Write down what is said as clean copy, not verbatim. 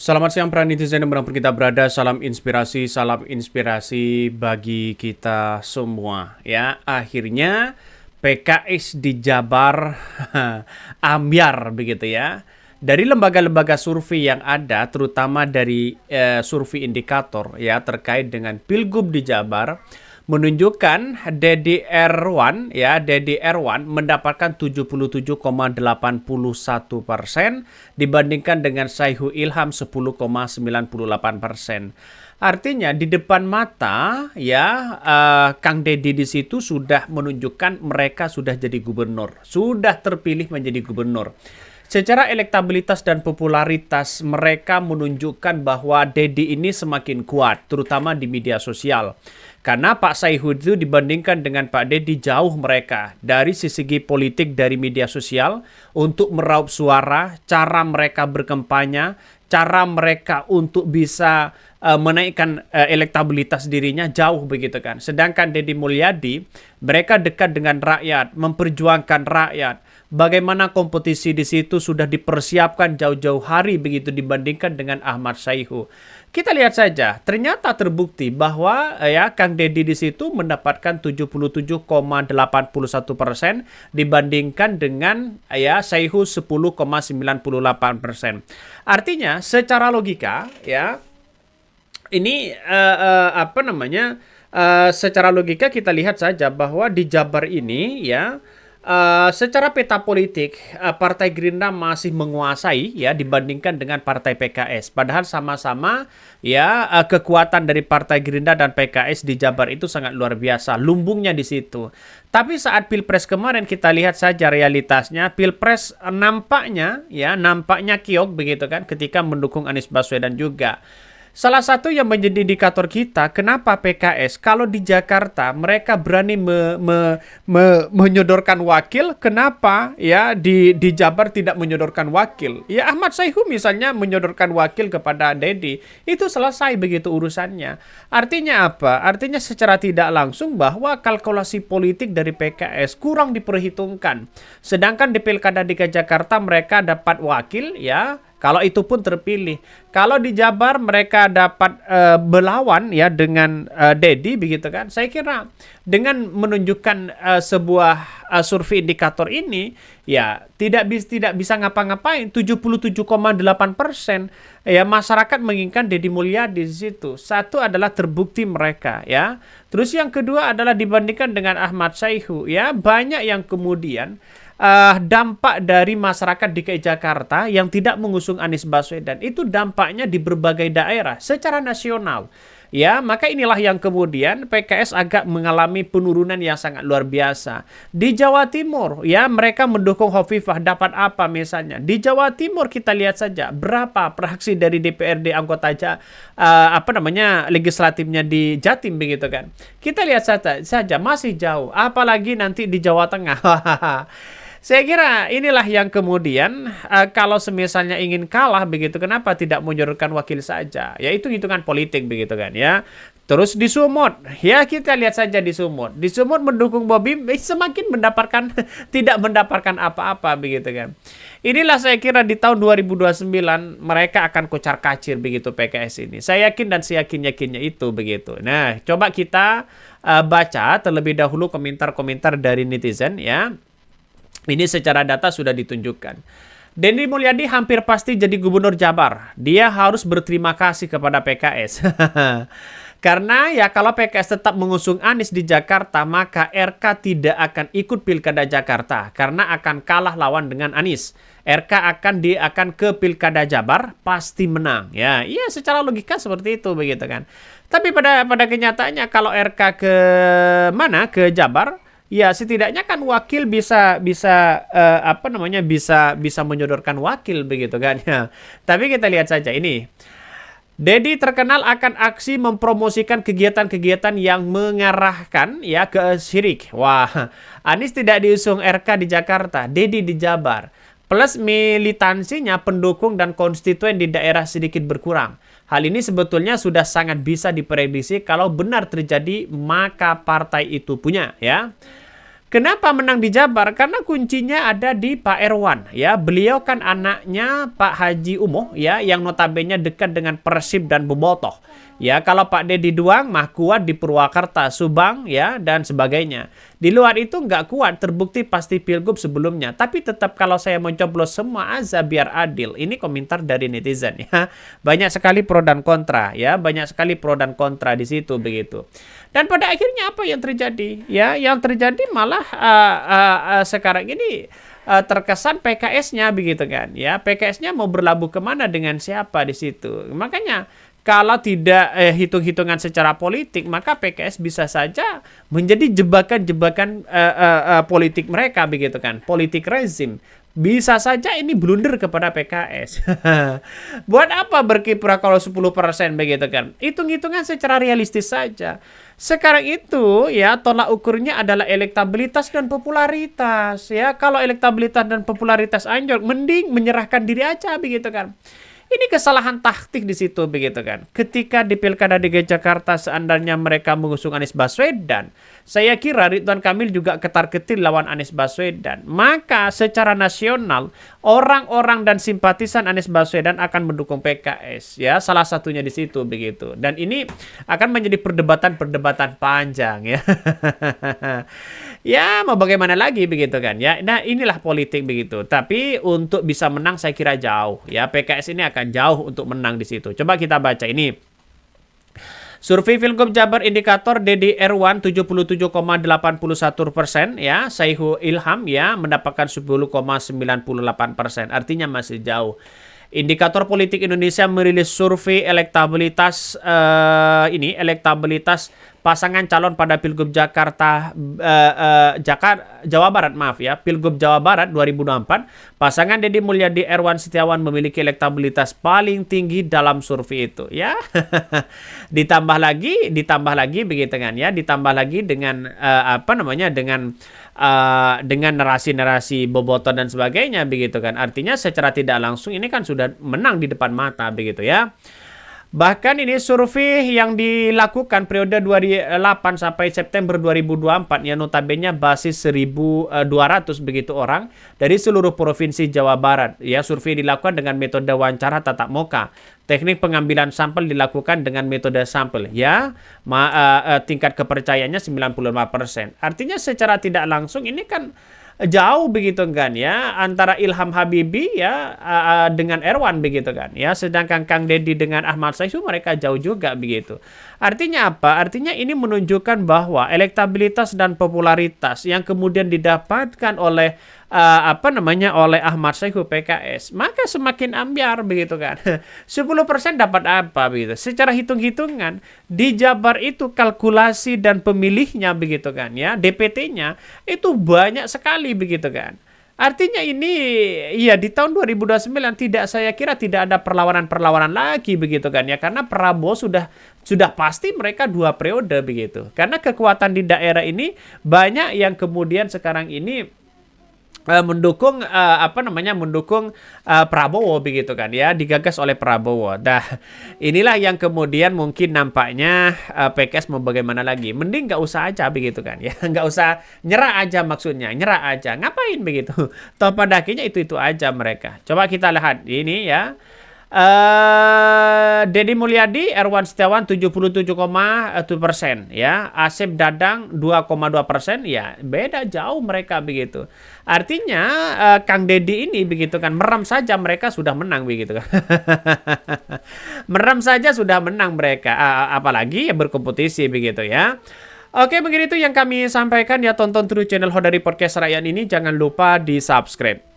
Selamat siang para netizen dimanapun kita berada, salam inspirasi bagi kita semua. Ya, akhirnya PKS di Jabar ambyar begitu ya. Dari lembaga-lembaga survei yang ada, terutama dari survei indikator ya terkait dengan Pilgub di Jabar, menunjukkan Deddy Erwan mendapatkan 77,81% dibandingkan dengan Saihu Ilham 10,98%. Artinya di depan mata ya Kang Deddy di situ sudah menunjukkan mereka sudah jadi gubernur, sudah terpilih menjadi gubernur. Secara elektabilitas dan popularitas mereka menunjukkan bahwa Deddy ini semakin kuat, terutama di media sosial. Karena Pak Saihu itu dibandingkan dengan Pak Deddy jauh mereka dari segi politik dari media sosial untuk meraup suara, cara mereka berkampanye, cara mereka untuk bisa menaikkan elektabilitas dirinya jauh begitu kan. Sedangkan Deddy Mulyadi mereka dekat dengan rakyat, memperjuangkan rakyat. Bagaimana kompetisi di situ sudah dipersiapkan jauh-jauh hari begitu dibandingkan dengan Ahmad Saihu. Kita lihat saja, ternyata terbukti bahwa ya Kang Deddy di situ mendapatkan 77,81% dibandingkan dengan ya Saihu 10,98%. Artinya secara logika ya ini secara logika kita lihat saja bahwa di Jabar ini ya secara peta politik Partai Gerindra masih menguasai ya dibandingkan dengan Partai PKS. Padahal sama-sama ya kekuatan dari Partai Gerindra dan PKS di Jabar itu sangat luar biasa. Lumbungnya di situ. Tapi saat Pilpres kemarin kita lihat saja realitasnya. Pilpres nampaknya kiok begitu kan ketika mendukung Anies Baswedan juga. Salah satu yang menjadi indikator kita, kenapa PKS kalau di Jakarta mereka berani menyodorkan wakil, kenapa ya di Jabar tidak menyodorkan wakil? Ya Ahmad Saihu misalnya menyodorkan wakil kepada Deddy, itu selesai begitu urusannya. Artinya apa? Artinya secara tidak langsung bahwa kalkulasi politik dari PKS kurang diperhitungkan. Sedangkan di Pilkada DKI Jakarta mereka dapat wakil ya. Kalau itu pun terpilih. Kalau di Jabar mereka dapat berlawan ya dengan Deddy begitu kan. Saya kira dengan menunjukkan sebuah survei indikator ini ya tidak bisa ngapa-ngapain. 77,8% ya masyarakat menginginkan Deddy Mulyadi di situ. Satu adalah terbukti mereka ya. Terus yang kedua adalah dibandingkan dengan Ahmad Saihu ya banyak yang kemudian dampak dari masyarakat DKI Jakarta yang tidak mengusung Anies Baswedan itu dampaknya di berbagai daerah secara nasional. Ya, maka inilah yang kemudian PKS agak mengalami penurunan yang sangat luar biasa. Di Jawa Timur, ya mereka mendukung Hovifah dapat apa misalnya? Di Jawa Timur kita lihat saja berapa fraksi dari DPRD anggota legislatifnya di Jatim begitu kan. Kita lihat saja masih jauh, apalagi nanti di Jawa Tengah. Saya kira inilah yang kemudian kalau semisalnya ingin kalah begitu, kenapa tidak menyodorkan wakil saja? Ya itu hitungan politik begitu kan ya. Terus di Sumut, ya kita lihat saja di Sumut. Di Sumut mendukung Bobi semakin mendapatkan tidak mendapatkan apa-apa begitu kan. Inilah saya kira di tahun 2029 mereka akan kocar-kacir begitu PKS ini. Saya yakin dan seyakin-yakinnya itu begitu. Nah, coba kita baca terlebih dahulu komentar-komentar dari netizen ya. Ini secara data sudah ditunjukkan. Deddy Mulyadi hampir pasti jadi gubernur Jabar. Dia harus berterima kasih kepada PKS. Karena ya kalau PKS tetap mengusung Anies di Jakarta, maka RK tidak akan ikut Pilkada Jakarta karena akan kalah lawan dengan Anies. RK akan ke Pilkada Jabar pasti menang. Ya, iya secara logika seperti itu begitu kan. Tapi pada kenyataannya kalau RK ke Jabar, ya setidaknya kan wakil bisa menyodorkan wakil begitu kan ya. Tapi kita lihat saja ini. Deddy terkenal akan aksi mempromosikan kegiatan-kegiatan yang mengarahkan ya ke syirik. Wah, Anies tidak diusung RK di Jakarta, Deddy di Jabar. Plus militansinya pendukung dan konstituen di daerah sedikit berkurang. Hal ini sebetulnya sudah sangat bisa diprediksi kalau benar terjadi maka partai itu punya ya. Kenapa menang di Jabar? Karena kuncinya ada di Pak Erwan ya. Beliau kan anaknya Pak Haji Umuh ya, yang notabene dekat dengan Persib dan Bobotoh. Ya, kalau Pak Deddy Duang mah kuat di Purwakarta, Subang ya dan sebagainya. Di luar itu nggak kuat, terbukti pasti pilgub sebelumnya. Tapi tetap kalau saya mencoblos semua aza biar adil. Ini komentar dari netizen ya. Banyak sekali pro dan kontra ya, banyak sekali pro dan kontra di situ begitu. Dan pada akhirnya apa yang terjadi? Ya, yang terjadi malah sekarang ini terkesan PKS-nya begitu kan ya. PKS-nya mau berlabuh kemana dengan siapa di situ. Makanya kalau tidak hitung-hitungan secara politik, maka PKS bisa saja menjadi jebakan-jebakan politik mereka begitu kan, politik rezim. Bisa saja ini blunder kepada PKS. Buat apa berkiprah kalau 10% begitu kan? Hitung-hitungan secara realistis saja. Sekarang itu ya tolak ukurnya adalah elektabilitas dan popularitas ya. Kalau elektabilitas dan popularitas anjlok, mending menyerahkan diri aja begitu kan. Ini kesalahan taktik di situ begitu kan. Ketika di Pilkada DKI Jakarta seandainya mereka mengusung Anies Baswedan, saya kira Ridwan Kamil juga ketar-ketir lawan Anies Baswedan. Maka secara nasional orang-orang dan simpatisan Anies Baswedan akan mendukung PKS ya. Salah satunya di situ begitu. Dan ini akan menjadi perdebatan-perdebatan panjang ya. Ya mau bagaimana lagi begitu kan ya. Nah inilah politik begitu. Tapi untuk bisa menang saya kira jauh ya. PKS ini akan jauh untuk menang di situ. Coba kita baca ini. Survei Pilgub Jabar indikator Deddy Erwan 77,81% ya. Saihu Ilham ya mendapatkan 10,98%. Artinya masih jauh. Indikator Politik Indonesia merilis survei elektabilitas elektabilitas pasangan calon pada Pilgub Jakarta Jawa Barat ya, Pilgub Jawa Barat 2024. Pasangan Deddy Mulyadi Erwan Setiawan memiliki elektabilitas paling tinggi dalam survei itu ya. ditambah lagi begitu kan ya, ditambah lagi dengan dengan narasi-narasi bobotoh dan sebagainya begitu kan. Artinya secara tidak langsung ini kan sudah menang di depan mata begitu ya. Bahkan ini survei yang dilakukan periode 2008 sampai September 2024 yang notabene basis 1.200 begitu orang dari seluruh provinsi Jawa Barat. Ya, survei dilakukan dengan metode wawancara tatap muka. Teknik pengambilan sampel dilakukan dengan metode sampel. Ya, tingkat kepercayaannya 95%. Artinya secara tidak langsung ini kan jauh begitu kan ya antara Ilham Habibie ya dengan Erwan begitu kan ya, sedangkan Kang Deddy dengan Ahmad Saihu mereka jauh juga begitu. Artinya apa? Artinya ini menunjukkan bahwa elektabilitas dan popularitas yang kemudian didapatkan oleh oleh Ahmad Saihu PKS maka semakin ambiar begitu kan. 10% dapat apa begitu? Secara hitung-hitungan di Jabar itu kalkulasi dan pemilihnya begitu kan ya, DPT-nya itu banyak sekali begitu kan. Artinya ini ya di tahun 2029 saya kira tidak ada perlawanan-perlawanan lagi begitu kan ya, karena Prabowo sudah pasti mereka 2 periode begitu. Karena kekuatan di daerah ini banyak yang kemudian sekarang ini mendukung Prabowo begitu kan ya, digagas oleh Prabowo. Dah inilah yang kemudian mungkin nampaknya PKS mau bagaimana lagi, mending nggak usah aja begitu kan ya, nggak usah nyerah aja, maksudnya nyerah aja ngapain begitu, toh pada akhirnya itu aja mereka. Coba kita lihat ini ya. Deddy Mulyadi Erwan Setiawan 77,1% ya, Asep Dadang 2,2% ya, beda jauh mereka begitu. Artinya Kang Deddy ini begitu kan merem saja mereka sudah menang begitu kan. Merem saja sudah menang mereka, apalagi ya berkompetisi begitu ya. Oke, begitu yang kami sampaikan ya. Tonton terus channel Hodari Podcast Rakyat ini, jangan lupa di subscribe.